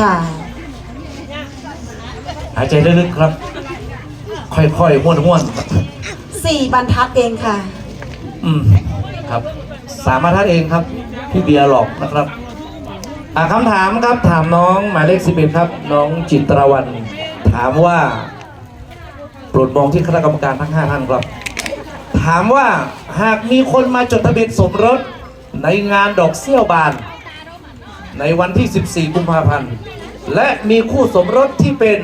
ค่ะหายใจลึกๆครับ ค่อยๆห้วน4 บรรทัดเองค่ะครับ3 บรรทัดเองครับพี่เบียร์หลอกนะครับคำถามครับถามน้องหมายเลข11ครับน้องจิตรวรรณถามว่าโปรดมองที่คณะกรรมการทั้ง5 ท่านครับถามว่าหากมีคนมาจดทะเบียนสมรสในงานดอกเสี้ยวบานในวันที่ 14 กุมภาพันธ์และมีคู่สมรสที่เป็น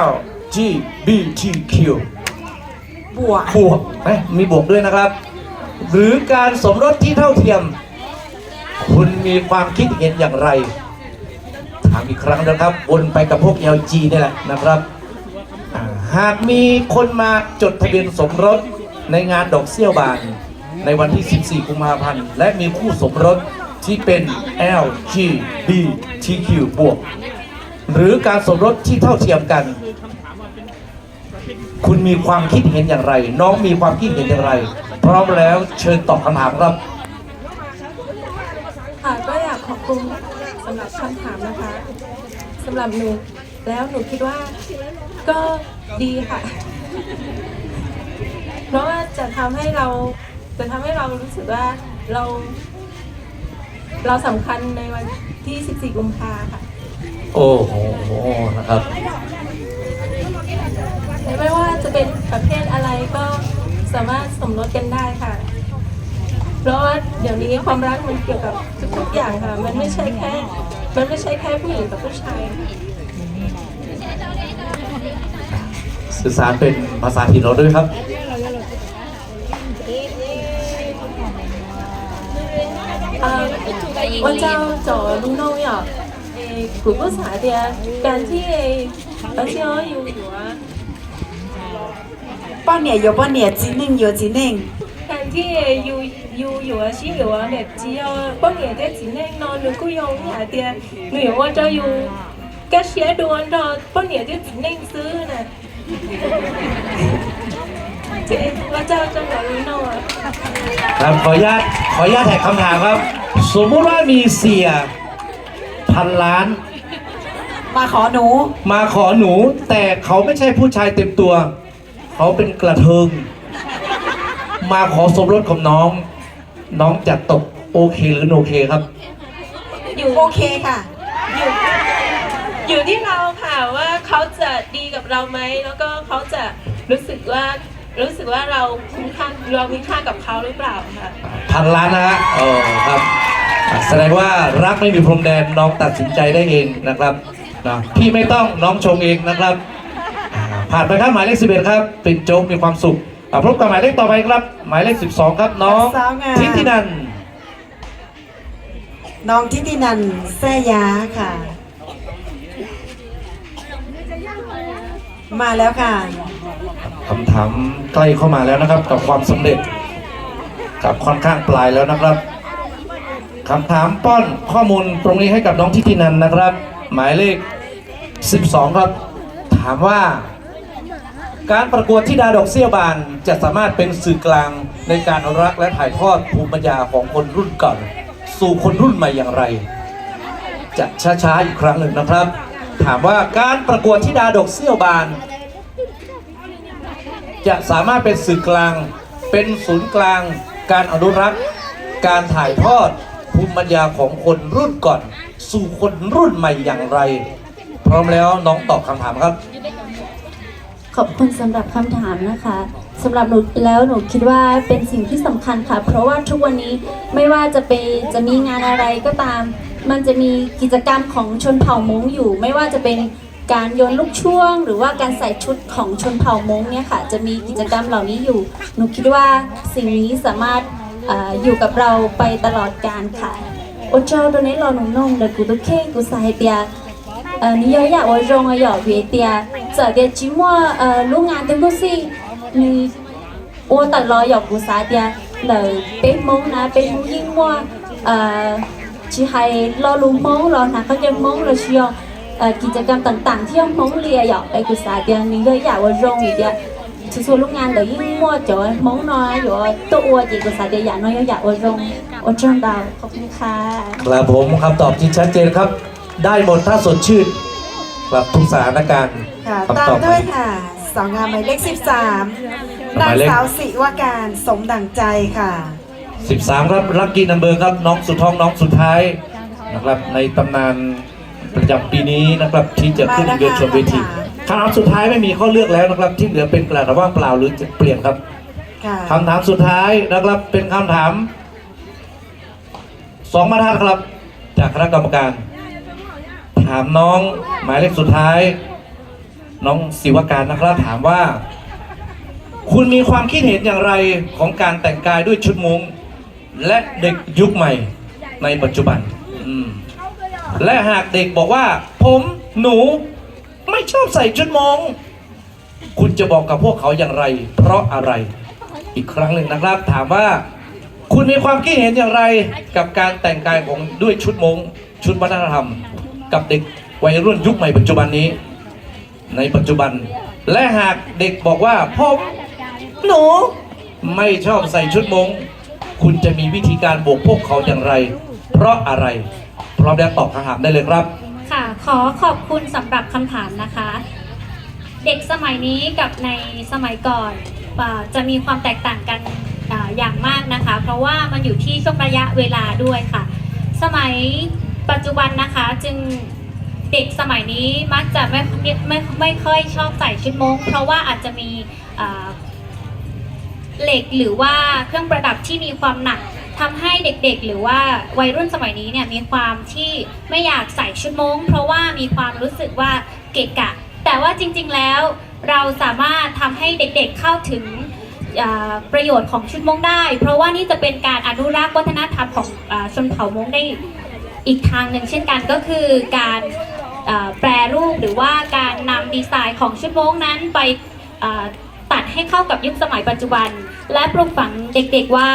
LGBTQ บวกมีบวกด้วยนะครับหรือการสมรสที่เท่าเทียมคุณมีความคิดเห็นอย่างไรถามอีกครั้งนะครับวนไปกับพวก LG นี่แหละนะครับหากมีคนมาจดทะเบียนสมรสในงานดอกเสี้ยวบานในวันที่ 14 กุมภาพันธ์และมีคู่สมรสที่เป็น LGBTQ บวกหรือการสมรสที่เท่าเทียมกันคุณมีความคิดเห็นอย่างไรน้องมีความคิดเห็นอย่างไรพร้อมแล้วเชิญตอบคำถามครับก็อยากขอบคุณสำหรับคำถามนะคะสำหรับหนูแล้วหนูคิดว่าก็ดีค่ะเพราะว่าจะทำให้เรารู้สึกว่าเราสำคัญในวันที่ 14 กุมภาพันธ์ค่ะโอ้โหนะครับไม่ว่าจะเป็นประเภทอะไรก็สามารถสมรสกันได้ค่ะเพราะว่าเดี๋ยวนี้ความรักมันเกี่ยวกับทุกๆอย่างค่ะมันไม่ใช่แค่ผู้หญิงกับผู้ชายสื่อสารเป็นภาษาถิ่นเราด้วยครับ我叫做卢农药，古不茶的，感谢而且我有ป้อนเนี่ยอยู่ป้อนเนี่ยจีนิ่งอยู่จีนิ่ง感谢有啊是有啊，只要半年的之内呢，如果用下的，你我就有个些多按照半年的之内ซื้อนะว่าเจ้าจังหวัดลุโน่ครับขออนุญาตแท็กคำถามครับสมมติว่ามีเสีย1,000 ล้านมาขอหนู แต่เขาไม่ใช่ผู้ชายเต็มตัวเขาเป็นกระเทิงมาขอสมรสกับน้องจะตกโอเคหรือโอเคครับอยู่โอเคค่ะอยู่ที่เราค่ะว่าเขาจะดีกับเราไหมแล้วก็เขาจะรู้สึกว่าเราคุ้มค่าเรามีค่ากับเขาหรือเปล่าค่ะ1,000 ล้านนะฮะครับแสดงว่ารักไม่มีพรมแดนน้องตัดสินใจได้เองนะครับพี่ไม่ต้องน้องชงเองนะครับผ่านไปครับหมายเลข11ครับเป็นโจ๊กมีความสุขพบกับหมายเลขต่อไปครับหมายเลข12ครับน้องทิตินันน้องทิตินันแซ่ยาค่ะมาแล้วค่ะคำถามใกล้เข้ามาแล้วนะครับกับความสำเร็จกับค่อนข้างปลายแล้วนะครับคำถามป้อนข้อมูลตรงนี้ให้กับน้องทิตินันนะครับหมายเลข12ครับถามว่าการประกวดธิดาดอกเสี้ยวบานจะสามารถเป็นสื่อกลางในการอนุรักษ์และถ่ายทอดภูมิปัญญาของคนรุ่นก่อนสู่คนรุ่นใหม่อย่างไรจะช้าๆอีกครั้งหนึ่งนะครับถามว่าการประกวดธิดาดอกเสี้ยวบานจะสามารถเป็นสื่อกลางเป็นศูนย์กลางการอนุรักษ์การถ่ายทอดภูมิปัญญาของคนรุ่นก่อนสู่คนรุ่นใหม่อย่างไรพร้อมแล้วน้องตอบคำถามครับขอบคุณสำหรับคำถามนะคะสำหรับหนูแล้วหนูคิดว่าเป็นสิ่งที่สำคัญค่ะเพราะว่าทุกวันนี้ไม่ว่าจะมีงานอะไรก็ตามมันจะมีกิจกรรมของชนเผ่ามงอยู่ไม่ว่าจะเป็นการโยนลูกช่วงหรือว่าการใส่ชุดของชนเผ่ามงเนี่ยค่ะจะมีกิจกรรมเหล่านี้อยู่หนูคิดว่าสิ่งนี้สามารถอยู่กับเราไปตลอดกาลค่ะโอเจ้าตัวนี้เราหนุ่มๆเด็กกูตัวเข่กูใส่เดีย你要我用我要别的，这点寂寞路安的东西，你我等了要不啥的，了北蒙那北蒙英我只係รอลุงมงรอนะเขาจะมงเรา需要กิจกรรมต่างๆที่要มงเรียอยากไปกุศลเดียนี่ก็อยากว่ารงอีเดียทุกส่วนลูกงานเลยยิ่งมั่วจะมงน้อยอยู่ตัวอวดอีกกุศลเดียอยากน้อยอยากว่ารงอดจงดาวขอบคุณค่ะครับผมคำตอบที่ชัดเจนครับ ได้หมดถ้าสดชื่นครับทุกสถานการณ์ ค่ะ คำ ตาม ตอบ ด้วยค่ะสาวงามหมายเลข 13นางสาวศิวการสมดั่งใจค่ะ 13ครับลัคกี้นัมเบอร์ครับน้องสุดท้องน้องสุดท้ายนะครับในตำนานประจำปีนี้นะครับที่จะขึ้นเวทีชนเวทีคำถามสุดท้ายไม่มีข้อเลือกแล้วนะครับที่เหลือเป็นกระดาษว่างเปล่าหรือจะเปลี่ยนครับ ค่ะ คำถามสุดท้ายนะครับเป็นคำถาม2 บรรทัดครับจากคณะกรรมการ ถามน้องหมายเลขสุดท้าย น้องศิวการนะครับถามว่า คุณมีความคิดเห็นอย่างไรของการแต่งกายด้วยชุดมุ้งและเด็กยุคใหม่ในปัจจุบันและหากเด็กบอกว่า ผมหนูไม่ชอบใส่ชุดมุ้งคุณจะบอกกับพวกเขาอย่างไร เพราะอะไรอีกครั้งหนึ่งนะครับ ถามว่า คุณมีความคิดเห็นอย่างไรกับการแต่งกายของด้วยชุดมุ้งชุดวัฒนธรรม กับเด็กวัยรุ่นยุคใหม่ปัจจุบันนี้ ในปัจจุบัน และหากเด็กบอกว่าผมหนูไม่ชอบใส่ชุดมุ้งคุณจะมีวิธีการบอกพวกเขาอย่างไร เพราะอะไรพร้อมแล้วตอบคำถามได้เลยครับ ค่ะขอขอบคุณสำหรับคำถามนะคะ เด็กสมัยนี้กับในสมัยก่อนจะมีความแตกต่างกันอย่างมากนะคะ เพราะว่ามันอยู่ที่ช่วงระยะเวลาด้วยค่ะ สมัยปัจจุบันนะคะจึงเด็กสมัยนี้มักจะไม่ค่อยชอบใส่ชุดม้งเพราะว่าอาจจะมีเหล็กหรือว่าเครื่องประดับที่มีความหนักทำให้เด็กๆหรือว่าวัยรุ่นสมัยนี้เนี่ยมีความที่ไม่อยากใส่ชุดม้งเพราะว่ามีความรู้สึกว่าเกะกะแต่ว่าจริงๆแล้วเราสามารถทำให้เด็กๆเข้าถึงประโยชน์ของชุดม้งได้เพราะว่านี่จะเป็นการอนุรักษ์วัฒนธรรมของชนเผ่าม้งได้อีกทางหนึ่งเช่นกันก็คือการแปรรูปหรือว่าการนำดีไซน์ของชุดม้งนั้นไปตัดให้เข้ากับยุคสมัยปัจจุบันและปลูกฝังเด็กๆว่า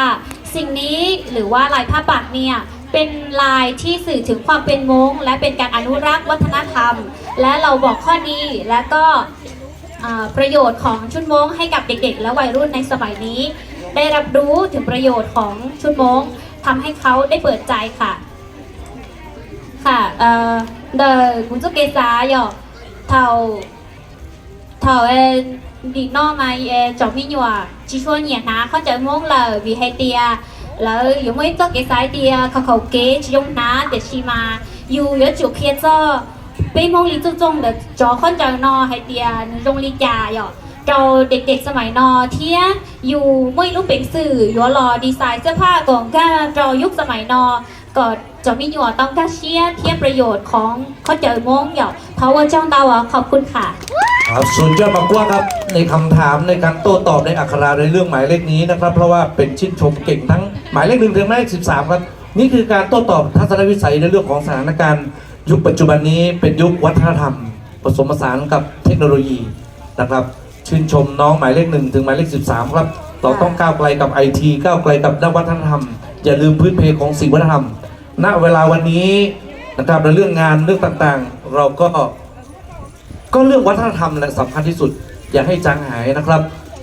สิ่งนี้หรือว่าลายผ้าปักเนี่ยเป็นลายที่สื่อถึงความเป็นม้งและเป็นการอนุรักษ์วัฒนธรรมและเราบอกข้อดีและก็ประโยชน์ของชุดม้งให้กับเด็กๆและวัยรุ่นในสมัยนี้ได้รับรู้ถึงประโยชน์ของชุดม้งทำให้เขาได้เปิดใจค่ะค่ะcũng rất cái giá rồi thầu đi no mà cho mình nhòa chỉ cho nhẹ náเขาจะmuốn là vì hay tia là giống mấy cái giá tia khẩu kế chỉ dùng ná để xí mà dù ở chỗ kia cho bây mong lý注重的choเขาจะนอให้เตียdùng lý trà rồi เราเด็กๆสมัยนอเที่ยอยู่ไม่รู้เป็นสื่ออยู่รอดีไซน์เสื้อผ้าก่อนก็เรายุคสมัยนอก็จะมีหยวต้องกระเชียเทียบประโยชน์ของเขาเจอมงหยอกเขาว่าจ้องดาวขอบคุณค่ะครับสุดยอดมากกว่าครับในคำถามในการโต้ตอบในอักขระในเรื่องหมายเลขนี้นะครับเพราะว่าเป็นชื่นชมเก่งทั้งหมายเลข1ถึงหมายเลข13ครับนี่คือการโต้ตอบทัศนวิสัยในเรื่องของสถานการณ์ยุคปัจจุบันนี้เป็นยุควัฒนธรรมผสมผสานกับเทคโนโลยีนะครับชื่นชมน้องหมายเลข1ถึงหมายเลข13ครับเราต้องก้าวไกลกับ IT ก้าวไกลกับด้านวัฒนธรรมอย่าลืมพื้นเพของสิ่งวัฒนธรรมณเวลาวันนี้นะครับในเรื่องงานเรื่องต่างๆเราก็เรื่องวัฒนธรรมแหละสำคัญที่สุดอย่าให้จางหายนะครับ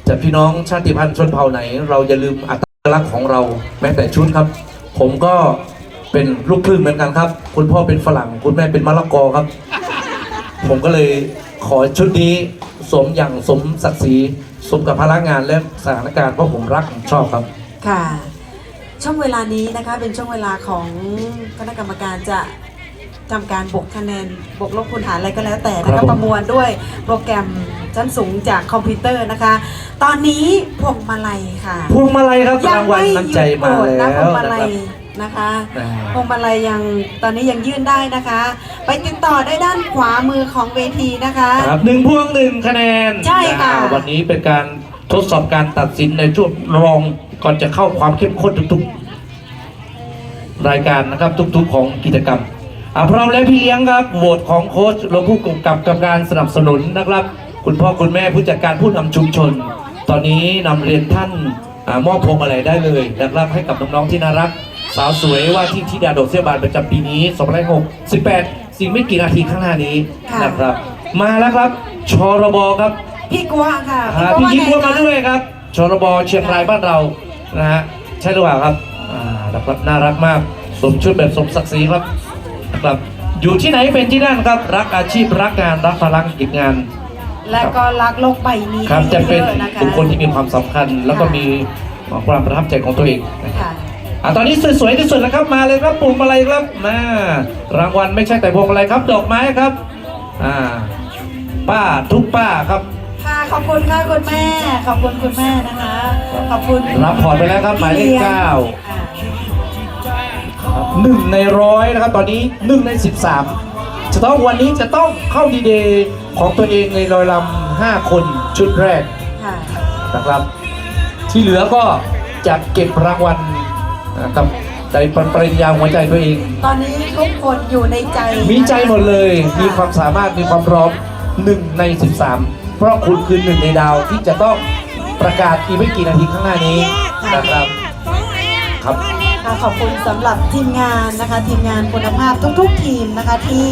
จากพี่น้องชาติพันธุ์ชนเผ่าไหนเราอย่าลืมอัตลักษณ์ของเราแม้แต่ชุดครับผมก็เป็นลูกครึ่งเหมือนกันครับคุณพ่อเป็นฝรั่งคุณแม่เป็นมะละกอครับผมก็เลยขอชุดนี้สมอย่างสมศักดิ์ศรีสมกับพลังงานและสถานการณ์เพราะผมรักผมชอบครับค่ะช่วงเวลานี้นะคะเป็นช่วงเวลาของคณะกรรมการจะทำการบวกคะแนนบวกลบคูณหารอะไรก็แล้วแต่นะคะประมวลด้วยโปรแกรมชั้นสูงจากคอมพิวเตอร์นะคะ ตอนนี้พวงมาลัยค่ะพวงมาลัยครับรางวัลน้ำใจมาแล้วพวงมาลัยนะคะพวงมาลัยยังตอนนี้ยังยื่นได้นะคะ ไปติดต่อได้ด้านขวามือของเวทีนะคะครับ1 พวง 1 คะแนนใช่ค่ะวันนี้เป็นการทดสอบการตัดสินในช่วงรองก่อนจะเข้าความเข้มข้นทุกๆรายการนะครับทุกๆของกิจกรรมพร้อมแล้วพี่เลี้ยงครับโหวตของโค้ชและผู้กำกับการสนับสนุนนะครับคุณพ่อคุณแม่ผู้จัดการผู้นำชุมชนตอนนี้นำเรียนท่านมอบพวงมาลัยได้เลยนะครับให้กับน้องๆที่น่ารักสาวสวยว่าที่ธิดาดอกเสียบานประจำปีนี้2018สิ่งไม่กี่นาทีข้างหน้านี้นะครับมาแล้วครับชรบครับพี่กัวค่ะพี่ยิ้มกัวมาด้วยครับชรบเชียงรายบ้านเรานะฮะใช่หรือเปล่าครับนะครับน่ารักมากสมชุดแบบสมศักดิ์ศรีครับนะครับ อยู่ที่ไหนเป็นที่นั่นครับรักอาชีพรักงานรักพลังกิจงาน และก็รักโลกใบนี้ ครับจะเป็น ยอนะคะ บุคคลที่มีความสำคัญ แล้วก็มีความประทับใจของตัวเองนะครับ ค่ะ ตอนนี้สวยๆที่สุดแล้วครับมาเลยครับปุ่มอะไรครับมารางวัลไม่ใช่แต่พวงอะไรครับดอกไม้ครับป้าทุกป้าครับ ค่ะขอบคุณค่ะคุณแม่ขอบคุณคุณแม่นะคะขอบคุณ รับพอร์ตไปแล้วครับหมายเลข 9 อ่า 1 ใน 100นะครับตอนนี้1 ใน 13 จะต้องวันนี้จะต้องเข้าดีเดย์ของตัวเองในลอยลำ5 คนชุดแรก ค่ะ นะครับ ที่เหลือก็จะเก็บรางวัลกับใจปริญญาหัวใจตัวเอง ตอนนี้ทุกคนอยู่ในใจ มีใจหมดเลย มีความสามารถมีความพร้อม1 ใน 13 เพราะคุณคือ1 ในดาวที่จะต้องประกาศอีกไม่กี่นาทีข้างหน้านี้นะครับครับ ค่ะขอบคุณสำหรับทีมงานนะคะทีมงานคุณภาพทุกๆทีมนะคะที่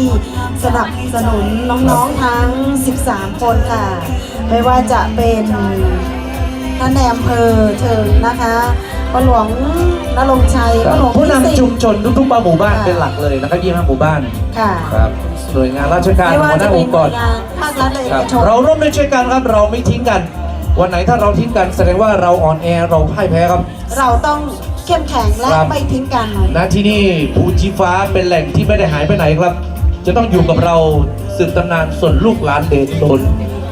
สนับสนุนน้องๆทั้ง 13 คนค่ะ ไม่ว่าจะเป็นท่านในอำเภอเถิงนะคะปหลวงนรงค์ชัยปหลวง ผู้ พิสิท นำชุม ธิ์ ชนทุกๆหมู่บ้าน ค่ะ เป็นหลักเลยนะครับ25 หมู่บ้าน ค่ะ ครับหน่วยงานราชการ ไม่ หั ว่าว ห จะ น้า เป็ อน งค์ ห ก น่ว ร ยงานภาครัฐและเอ ครั ก บ ชน เราร่วมด้วยช่วยกันครับเราไม่ทิ้งกัน วันไหนถ้าเราทิ้งกันแสดงว่าเราอ่อนแอเราพ่ายแพ้ครับ เราต้องเข้มแข็งและ ครับ ไม่ทิ้งกัน ณที่นี่ภูชีฟ้าเป็นแหล่งที่ไม่ได้หายไปไหนครับ จะต้องอยู่กับเราสืบตำนานส่วนลูกหลานเดชโดน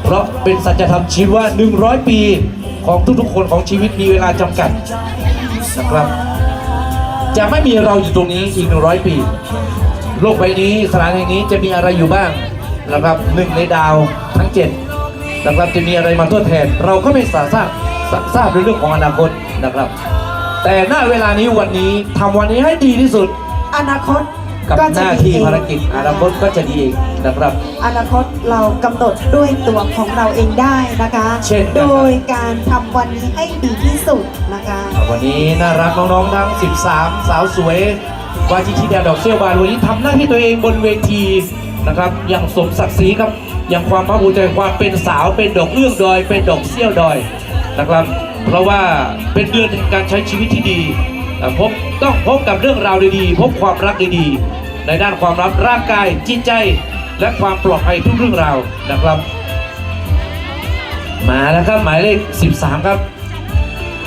เพราะเป็นสัจธรรมชีวิตว่า100 ปีของทุกๆคนของชีวิตมีเวลาจำกัดนะครับ จะไม่มีเราอยู่ตรงนี้อีก100 ปี โลกใบนี้สถานแห่งนี้จะมีอะไรอยู่บ้างนะครับ1 ในดาวทั้ง 7นะครับจะมีอะไรมาทดแทน เราก็ไม่สามารถทราบในเรื่องของอนาคตนะครับ แต่ณเวลานี้วันนี้ทำวันนี้ให้ดีที่สุด อนาคต กับ ก็ ห จะ น้า ดี ที่ เอง ภารกิจอนาคตก็จะดีเองนะครับ อนาคตเรากำหนดด้วยตัวของเราเองได้นะคะ เช่นกัน โดยการทำวันนี้ให้ดีที่สุดนะคะ วันนี้น่ารักน้องๆทั้ง 13 สาวสวยวาจิธิดาดอกเซี่ยวบานวันนี้ทำหน้าที่ตัวเองบนเวทีนะครับอย่างสมศักดิ์ศรีครับอย่างความภาคภูมิใจความเป็นสาวเป็นดอกเอื้องดอยเป็นดอกเซี่ยวดอยนะครับ เพราะว่าเป็นเดือนแห่งการใช้ชีวิตที่ดีต้องพบกับเรื่องราวดีๆพบความรักดีๆในด้านความรักร่างกายจิตใจและความปลอดภัยทุกเรื่องราวนะครับ มาแล้วครับหมายเลข 13 ครับ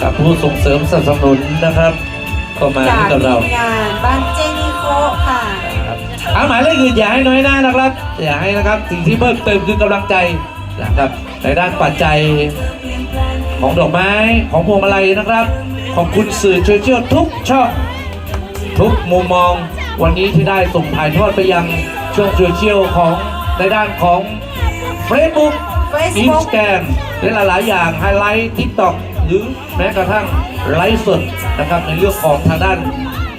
กับผู้ส่งเสริมสนับสนุนนะครับก็มา จาก กับ ที เรา มงานบ้านเจนีโคค่ะ ครับเอาหมายเลขอื่นอย่าให้น้อยหน้านะครับอย่าให้นะครับสิ่งที่เพิ่มเติมคือกำลังใจนะครับในด้านปัจจัยของดอกไม้ของพวงมาลัยนะครับขอบคุณสื่อโซเชียลทุกช่องทุกมุมมองวันนี้ที่ได้ส่งถ่ายทอดไปยังช่องโซเชียลของในด้านของ Facebook Instagram และหลายๆอย่างไฮไลท์ทิกตอกหรือแม้กระทั่งไลฟ์สดนะครับในเรื่องของทางด้าน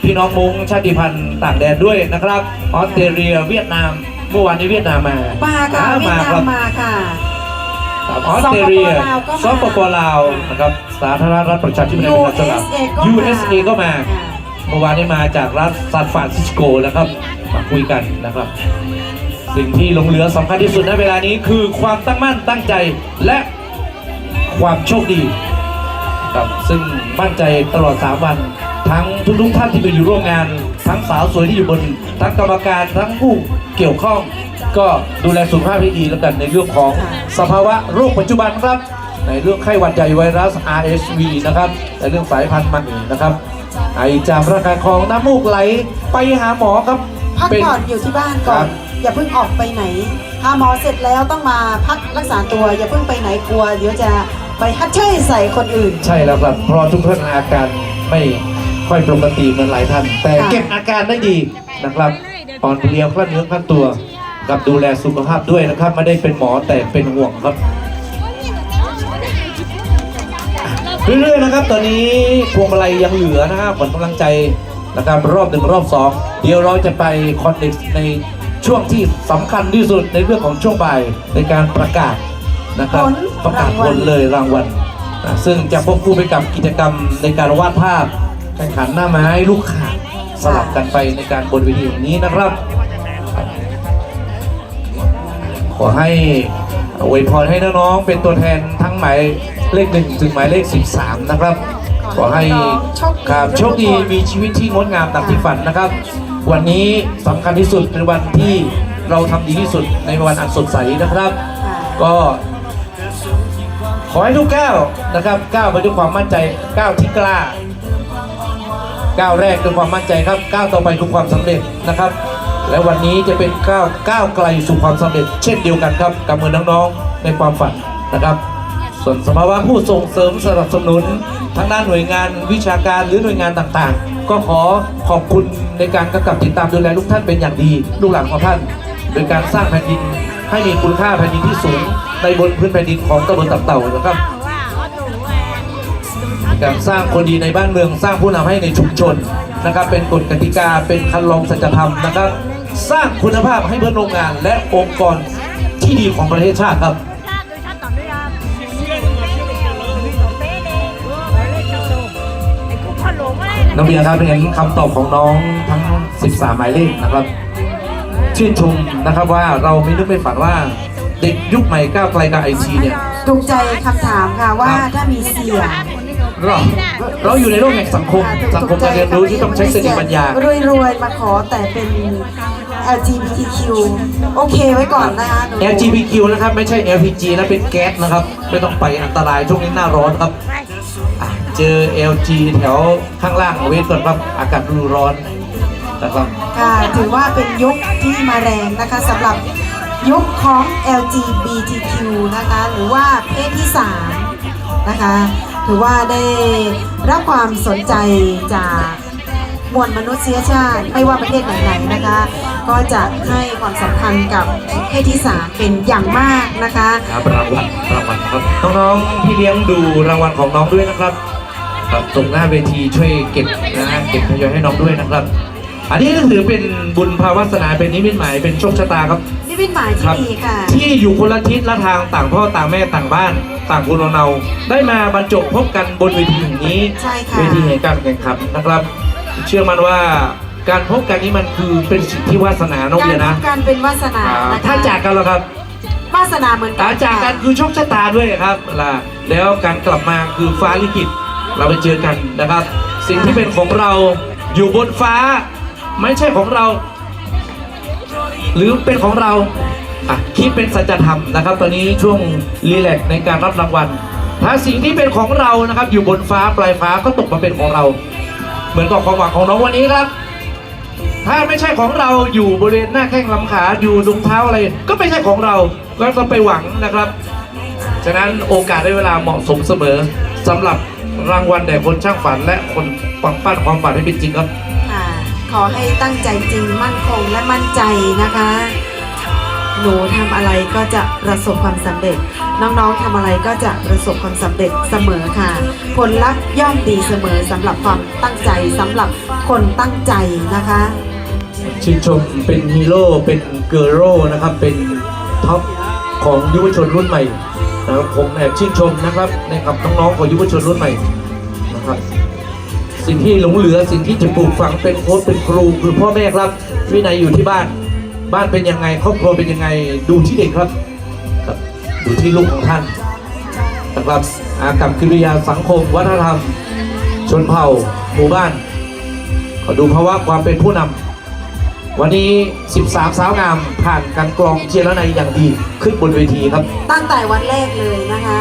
พี่น้องมุ้งชาติพันธุ์ต่างแดนด้วยนะครับออสเตรเลียเวียดนามเมื่อวานนี้เวียดนามมา มาค่ะเวียดนามมาค่ะ ครับออสเตรเลีย สปปลาวก็มา สปปลาวนะครับสาธารณรัฐประชาธิปไตยประชาชนลาว USA ก็มา เมื่อวานนี้มาจากรัฐซานฟรานซิสโกนะครับมาคุยกันนะครับ สิ่งที่หลงเหลือสำคัญที่สุดในเวลานี้คือความตั้งมั่นตั้งใจและความโชคดีครับซึ่งมั่นใจตลอด3 วันทั้งทุกท่านที่ไปอยู่ร่วมงาน ทั้งสาวสวยที่อยู่บนทั้งกรรมการทั้งผู้เกี่ยวข้อง ก็ดูแลสุขภาพให้ดีแล้วกันในเรื่องของสภาวะโรคปัจจุบันครับ ในเรื่องไข้หวัดใหญ่ไวรัส RSV นะครับในเรื่องสายพันธุ์มันนะครับไอจามระคายคอน้ำมูกไหลไปหาหมอครับ พักผ่อนอยู่ที่บ้านก่อ ครั น บ อย่าเพิ่งออกไปไหนหาหมอเสร็จแล้วต้องมาพักรักษาตัว อย่าเพิ่งไปไหนกลัว เดี๋ยวจะไปฮัดเชยใส่คนอื่น ใช่แล้วครับเพราะทุกท่านอาการไม่ค่อยปกติเหมือนหลายท่านแต่ ค่ะ เก็บอาการได้ดีนะครับอ่อนเพลียกล้ามเนื้อกล้ามตัวกับดูแลสุขภาพด้วยนะครับไม่ได้เป็นหมอแต่เป็นห่วงครับเรื่อยๆนะครับตอนนี้พวงมาลัยยังเหลือนะครับขวัญกำลังใจนะครับรอบ 1 รอบ 2เดี๋ยวเราจะไปคอนเนคในช่วงที่สำคัญที่สุดในเรื่องของช่วงบ่ายในการประกาศนะครับ ผล ประกาศ รางวั ผ ล ลเลยรางวัลซึ่งจะควบคู่ไปกับกิจกรรมในการวาดภาพแข่งขันหน้าไม้ลูกข่างสลับกันไปในการบนเวทีอย่างนี้นะครับ ขอให้อวยพรให้น้องๆเป็นตัวแทนทั้งหมายเลข 1 ถึงหมายเลข 13 นะครับ ขอให้ครับโชคดีมีชีวิตที่งดงามตามที่ฝันนะครับ วันนี้สำคัญที่สุดเป็นวันที่เราทำดีที่สุดในวันอันสดใสนะครับ ก็ขอให้ทุกก้าวนะครับก้าวไปด้วยความมั่นใจก้าวที่กล้าก้าวแรกด้วยความมั่นใจครับก้าวต่อไปคือความสำเร็จนะครับ และวันนี้จะเป็นก้าวไกลสู่ความสำเร็จเช่นเดียวกันครับกับมือน้องๆในความฝันนะครับ ส่วนสภาวะผู้ส่งเสริมสนับสนุนทางด้านหน่วยงานวิชาการหรือหน่วยงานต่างๆก็ขอขอบคุณในการกำกับติดตามดูแลลูกท่านเป็นอย่างดีลูกหลานของท่านโดยการสร้างแผ่นดินให้มีคุณค่าแผ่นดินที่สูงในบนพื้นแผ่นดินของตำบลตับเต่านะครับการสร้างคนดีในบ้านเมืองสร้างผู้นำให้ในชุมชนนะครับเป็นกฎกติกาเป็นคันลองสัจธรรมนะครับสร้างคุณภาพให้เพื่อนโรงงานและองค์กรที่ดีของประเทศชาติครับน้องเบียร์ครับเป็นคำตอบของน้องทั้ง 13 หมายเลขนะครับชื่นชมนะครับว่าเราไม่นึกไม่ฝันว่าเด็กยุคใหม่ก้าวไกลกับไอทีเนี่ย ถูกใจคำถามค่ะว่าถ้ามีเสียง เราอยู่ในโลกแห่งสังคมการเรียนรู้ที่ต้องใช้สติปัญญารวยๆมาขอแต่เป็น LGBTQ โอเคไว้ก่อนนะคะหนู LGBTQ นะครับไม่ใช่ LPG นะเป็นแก๊สนะครับไม่ต้องไปอันตรายช่วงนี้หน้าร้อนครับเจอ LG แถวข้างล่างเวทก่อนครับอากาศดูร้อนนะครับค่ะถือว่าเป็นยุคที่มาแรงนะคะสำหรับยุคของ LGBTQ นะคะหรือว่าเพศที่3นะคะถือว่าได้รับความสนใจจากมวลมนุษยชาติไม่ว่าประเทศไหนๆนะคะก็จะให้ความสำคัญกับเพศที่3เป็นอย่างมากนะคะครับรางวัลครับน้องๆที่เลี้ยงดูรางวัลของน้องด้วยนะครับตรงหน้าเวทีช่วยเก็บนะเก็บทยอยให้น้องด้วยนะครับอันนี้ก็ถือเป็นบุญภาวาสนาเป็นนิมิตหมายเป็นโชคชะตาครับนิมิตหมายที่ดีค่ะที่อยู่คนละทิศละทางต่างพ่อต่างแม่ต่างบ้านต่างภูมิลำเนาได้มาบรรจบพบกันบนเวทีแห่งนี้เวทีแห่งการแข่งขันนะครับเชื่อมันว่าการพบกันนี้มันคือเป็นสิ่งที่วาสนาน้องเบียร์นะการเป็นวาสนาถ้าจากกันแล้วครับวาสนาเหมือนกันจากกันคือโชคชะตาด้วยครับแล้วการกลับมาคือฟ้าลิขิตเราไปเจอกันนะครับสิ่งที่เป็นของเราอยู่บนฟ้าไม่ใช่ของเราหรือเป็นของเราคิดเป็นสัจธรรมนะครับตอนนี้ช่วงรีแลกซ์ในการรับรางวัลถ้าสิ่งที่เป็นของเรานะครับอยู่บนฟ้าปลายฟ้าก็ตกมาเป็นของเราเหมือนกับความหวังของน้องวันนี้ครับถ้าไม่ใช่ของเราอยู่บริเวณหน้าแข้งลำขาอยู่รองเท้าอะไรก็ไม่ใช่ของเราก็ต้องไปหวังนะครับฉะนั้นโอกาสได้เวลาเหมาะสมเสมอสำหรับรางวัลแด่คนช่างฝันและคนฝังปั้นความฝันให้เป็นจริงครับขอให้ตั้งใจจริงมั่นคงและมั่นใจนะคะหนูทำอะไรก็จะประสบความสำเร็จน้องๆทำอะไรก็จะประสบความสำเร็จเสมอค่ะผลลัพธ์ย่อมดีเสมอสำหรับความตั้งใจสำหรับคนตั้งใจนะคะชื่นชมเป็นฮีโร่เป็นเกอร์โร่นะครับเป็นท็อปของยุวชนรุ่นใหม่นะครับผมแอบชื่นชมนะครับในกับน้องๆของยุวชนรุ่นใหม่นะครับสิ่งที่หลงเหลือสิ่งที่จะปลูกฝังเป็นโค้ชเป็นครูคือพ่อแม่ครับวินัยอยู่ที่บ้านเป็นยังไงครอบครัวเป็นยังไงดูที่เด็กครับดูที่ลูกของท่านนะครับอากับกิริยาสังคมวัฒนธรรมชนเผ่าหมู่บ้านขอดูภาวะความเป็นผู้นำวันนี้13สาวงามผ่านการกรองเชียร์และในอย่างดีขึ้นบนเวทีครับตั้งแต่วันแรกเลยนะคะ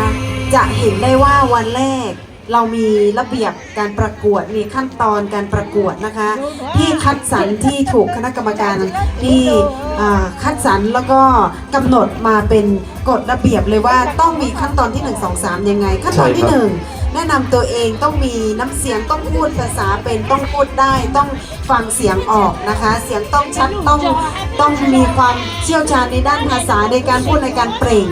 จะเห็นได้ว่าวันแรกเรามีระเบียบการประกวดมีขั้นตอนการประกวดนะคะที่คัดสรรที่ถูกคณะกรรมการที่คัดสรรแล้วก็กำหนดมาเป็นกฎระเบียบเลยว่าต้องมีขั้นตอนที่1 2 3ยังไงขั้นตอนที่1แนะนำตัวเองต้องมีน้ำเสียงต้องพูดภาษาเป็นต้องพูดได้ต้องฟังเสียงออกนะคะเสียงต้องชัดต้องมีความเชี่ยวชาญในด้านภาษาในการพูดในการเปล่ง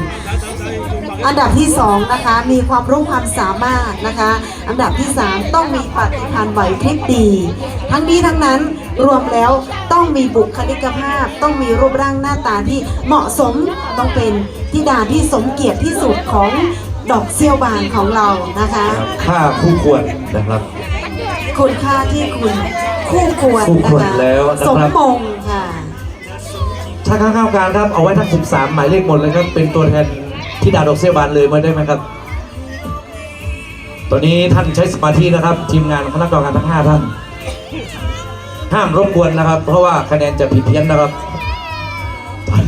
อันดับที่2นะคะมีความรู้ความสามารถนะคะอันดับที่3ต้องมีปฏิภาณไหวพริบดีทั้งนี้ทั้งนั้นรวมแล้วต้องมีบุคลิกภาพต้องมีรูปร่างหน้าตาที่เหมาะสมต้องเป็นธิดาที่สมเกียรติที่สุดของดอกเซี่ยวบานของเรานะคะค่าคู่ควรนะครับคุณค่าที่คุณคู่ควรนะคะสมมงค่ะถ้าข้างๆการครับเอาไว้ทั้ง13หมายเลขหมดเลยครับเป็นตัวแทนที่ดาดอกเซี่ยวบานเลยมาได้ไหมครับตอนนี้ท่านใช้สมาธินะครับทีมงานคณะกรรมการทั้ง5ท่าน ห้ามรบกวนนะครับ เพราะว่าคะแนนจะผิดเพี้ยนนะครับ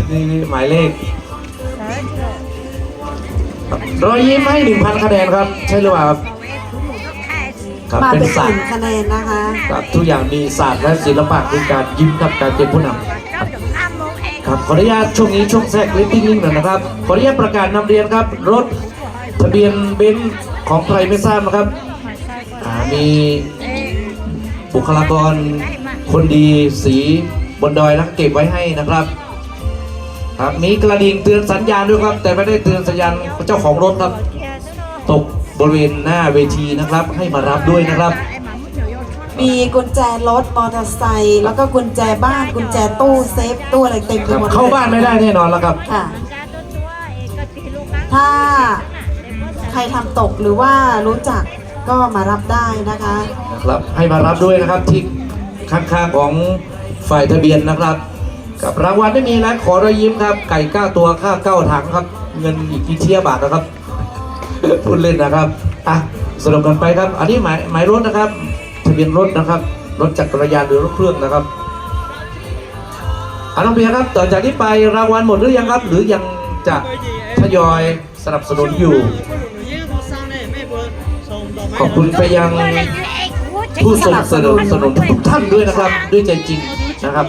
นี่หมายเลขรอยยิ้มให้ 1,000 คะแนนครับใช่หรือเปล่าครับครับ มา เป็น เป็น ศาสต 1 ร์ คะแนนนะคะ ครับทุกอย่างมีศาสตร์และศิลปะคือการยิ้มกับการเป็นผู้นำครับขออนุญาตช่วงนี้ช่วงแทรกลิปปิ้งหน่อยนะครับขออนุญาตประกาศนำเรียนครับรถทะเบียนเบนซ์ของใครไม่ทราบนะครับมีบุคลากรคนดีสีบนดอยแล้วเก็บไว้ให้นะครับครับมีกระดิ่งเตือนสัญญาณด้วยครับแต่ไม่ได้เตือนสัญญาณเจ้าของรถครับตกบริเวณหน้าเวทีนะครับให้มารับด้วยนะครับ มีกุญแจรถมอเตอร์ไซค์แล้วก็กุญแจบ้านกุญแจตู้เซฟตู้อะไรเต็มไปหมดลย เข้าบ้านไม่ได้แน่นอนแล้วครับ ค่ะ ถ้าใครทำตกหรือว่ารู้จักก็มารับได้นะคะ ครับให้มารับด้วยนะครับที่ข้างๆของฝ่ายทะเบียนนะครับกับรางวัลไม่มีแล้วขอรอยยิ้มครับไก่9 ตัวค่า9 ถังครับเงินอีกกี่เที่ยบาทนะครับ พูดเล่นนะครับอ่ะสรุปกันไปครับอันนี้หมายรถนะครับทะเบียนรถนะครับรถจักรยานหรือรถเครื่องนะครับน้องเบียร์ครับต่อจากนี้ไปรางวัลหมดหรือยังครับหรือยังจะทยอยสนับสนุนอยู่ขอบคุณไปยังผู้สนับสนุนทุกท่านด้วยนะครับด้วยใจจริงนะครับ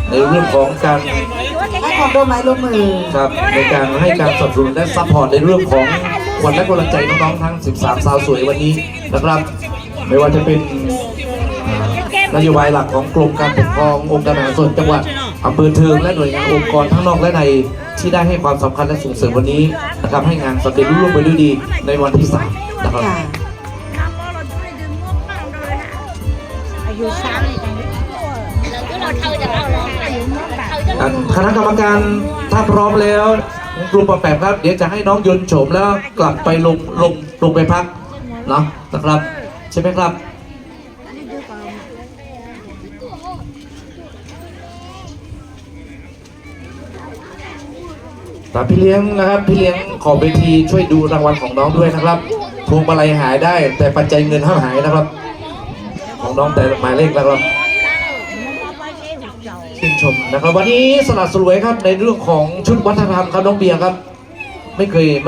ในเรื่องของการ ให้ความร่วมไม้ร่วมมือ ครับในการให้การสนับสนุนและซัพพอร์ตในเรื่องของขวัญและกำลังใจน้องๆทั้ง13สาวสวยวันนี้นะครับไม่ว่าจะเป็นนโยบายหลักของกรมการปกครององค์การบริหารส่วนจังหวัดอำเภอเทิงและหน่วยงานองค์กรทั้งนอกและในที่ได้ให้ความสำคัญและส่งเสริมวันนี้นะครับให้งานสำเร็จรุ่งเรืองไปด้วยดีในวันที่3นะครับ ค่ะ คณะกรรมการถ้าพร้อมแล้วกลุ่มประแปมครับเดี๋ยวจะให้น้องยนต์โฉมแล้วกลับไปลงไปพักเนาะนะครับใช่ไหมครับพี่เลี้ยงนะครับพี่เลี้ยงขอเวทีช่วยดูรางวัลของน้องด้วยนะครับพวงมาลัยหายได้แต่ปัจจัยเงินห้ามหายนะครับของน้องแต่หมายเลขนะครับชื่นชมนะครับวันนี้สละสลวยครับในเรื่องของชุดวัฒนธรรมครับน้องเบียร์ครับไม่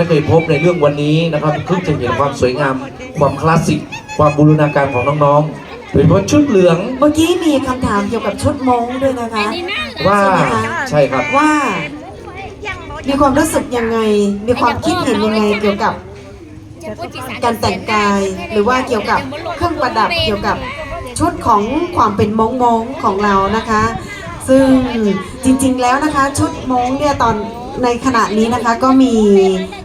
เคยพบในเรื่องวันนี้นะครับเพิ่งจะเห็นความสวยงามความคลาสสิกความบูรณาการของน้องๆโดยเฉพาะชุดเหลือง เมื่อกี้มีคำถามเกี่ยวกับชุดมงด้วยนะคะ ว่า ใช่ไหมคะ ใช่ครับ ว่ามีความรู้สึกยังไงมีความคิดเห็นยังไงเกี่ยวกับการแต่งกายหรือว่าเกี่ยวกับเครื่องประดับเกี่ยวกับชุดของความเป็นมงของเรานะคะ ซึ่งจริงๆแล้วนะคะชุดมงเนี่ยตอนในขณะนี้นะคะก็มี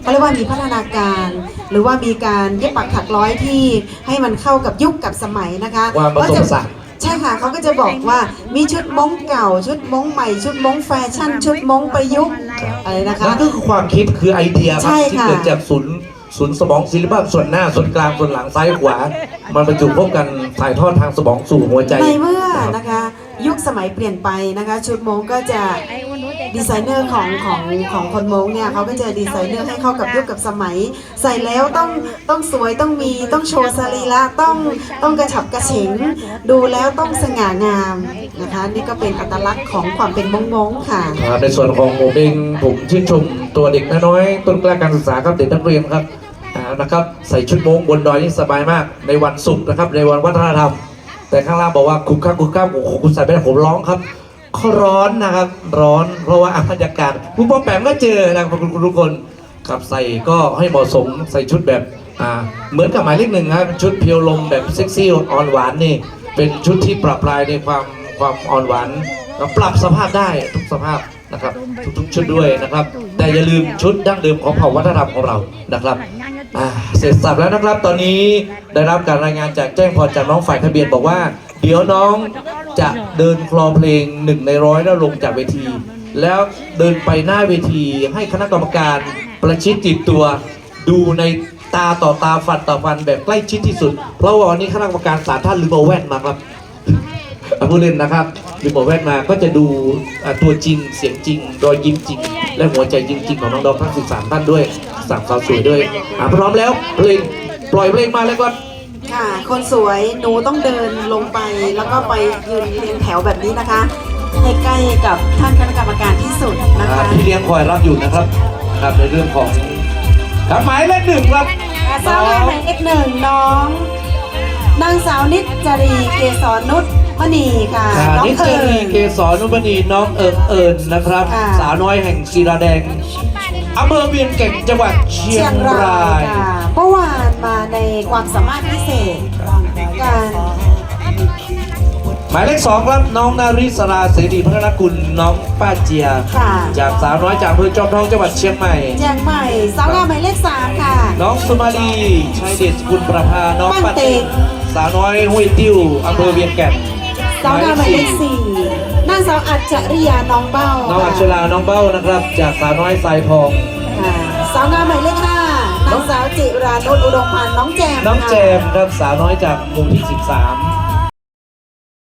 เขาเรียกว่ามีพัฒนาการ หรือว่ามีการเย็บปักถักร้อยที่ให้มันเข้ากับยุคกับสมัยนะคะ ว่าผสมผสาน ใช่ค่ะเขาก็จะบอกว่ามีชุดมงเก่าชุดมงใหม่ชุดมงแฟชั่น ชุดมงประยุกต์อะไรนะคะ นั่นก็คือความคิดคือไอเดียค ใช่ รับที่ ค่ะ เกิดจากศูนย์สมองศิลปะส่วนหน้าส่วนกลางส่วนหลังซ้ายขวามันประจุพบกันถ่ายทอดทางสมองสู่หัวใจ ในเมื่อนะคะยุคสมัยเปลี่ยนไปนะคะชุดมงก็จะดีไซเนอร์ของคนมงเนี่ยเขาก็จะดีไซเนอร์ให้เข้ากับยุคกับสมัย ใส่แล้วต้องสวยต้องโชว์สรีระต้องกระฉับกระเฉงดูแล้วต้องสง่างามนะคะนี่ก็เป็นอัตลักษณ์ของความเป็นมงค่ะ ครับในส่วนของผมเองผมชื่นชมตัวเด็กน้อยๆต้นกล้าการศึกษาครับเด็กนักเรียนครับนะครับใส่ชุดโม้งบนดอยนี่สบายมากในวันศุกร์นะครับในวันวัฒนธรรมแต่ข้างล่างบอกว่าคุกคักโอ้โหคุณใส่ไม่ได้ผมร้องครับเขาร้อนนะครับร้อนเพราะว่าบรรยากาศคุณพ่อแปมก็เจอนะครับคุณทุกคนครับใส่ก็ให้เหมาะสมใส่ชุดแบบเหมือนกับหมายเลข 1ครับชุดเพียวลมแบบเซ็กซี่อ่อนหวานนี่เป็นชุดที่ปรับลายในความอ่อนหวานปรับสภาพได้ทุกสภาพนะครับทุกชุดด้วยนะครับแต่อย่าลืมชุดดั้งเดิมของเผ่าวัฒนธรรมของเรานะครับเสร็จสับแล้วนะครับตอนนี้ได้รับการรายงานจากแจ้งพรจากน้องฝ่ายทะเบียนบอกว่าเดี๋ยวน้องจะเดินคลอเพลง1 ใน 100แล้วลงจากเวที แล้วเดินไปหน้าเวทีให้คณะกรรมการประชิดติดตัวดูในตาต่อตาฟันต่อฟันแบบใกล้ชิดที่สุดเพราะว่าวันนี้คณะกรรมการศาลท่านลืมเอาแว่นมาครับผู้เล่นนะครับลืมเอาแว่นมาก็จะดูตัวจริงเสียงจริงรอยยิ้มจริงและหัวใจจริงๆของน้องๆทั้ง13ท่านด้วย3 สาวสวยด้วยพร้อมแล้วเพลงปล่อยเพลงมาแล้วก็ ค่ะ คนสวยหนูต้องเดินลงไปแล้วก็ไปยืนเรียงแถวแบบนี้นะคะ ให้ใกล้กับท่านคณะกรรมการที่สุดนะคะ พี่เลี้ยงคอยรับอยู่นะครับครับในเรื่องของครับหมายเลขหนึ่งครับ สาวงามหมายเลขหนึ่งน้องนางสาวนิจจารีเกษรนุชมณีค่ะน้อง นิจ เอิ จารี ญ เกษรนุบณีน้องเอิญนะครับ ค่ะ สาวน้อยแห่งศิลาแดงอำเภอเวียงแก่นจังหวัดเชียงราย ค่ะเมื่อวานมาในความสามารถพิเศษการ หมายเลขสองครับน้องนาริศราเสรีพัฒนกุลน้องป้าเจีย ค่ะ จากสาวน้อยจากอำเภอจอมทองจังหวัดเชียงใหม่ แจงใหม่สาวงามหมายเลขสามค่ะ น้องสุมาลีชัยเดชสกุลประภาน้อง ปั้ ป้าน เต็ เต็ ง งสาวน้อยห้วยติ้วอำเภอเวียงแก่น สาวงามหมายเลขสี่นางสาวอัจฉริยาน้องเบ้า น้องอัชราน้องเบ้านะครับ จากสาวน้อยสายทอง ค่ะสาวงามหมายเลขห้านางสาวจิรานุชอุดมพันธ์น้องแจม น้อง ค่ะ แจมครับสาวน้อยจากหมู่ที่ 13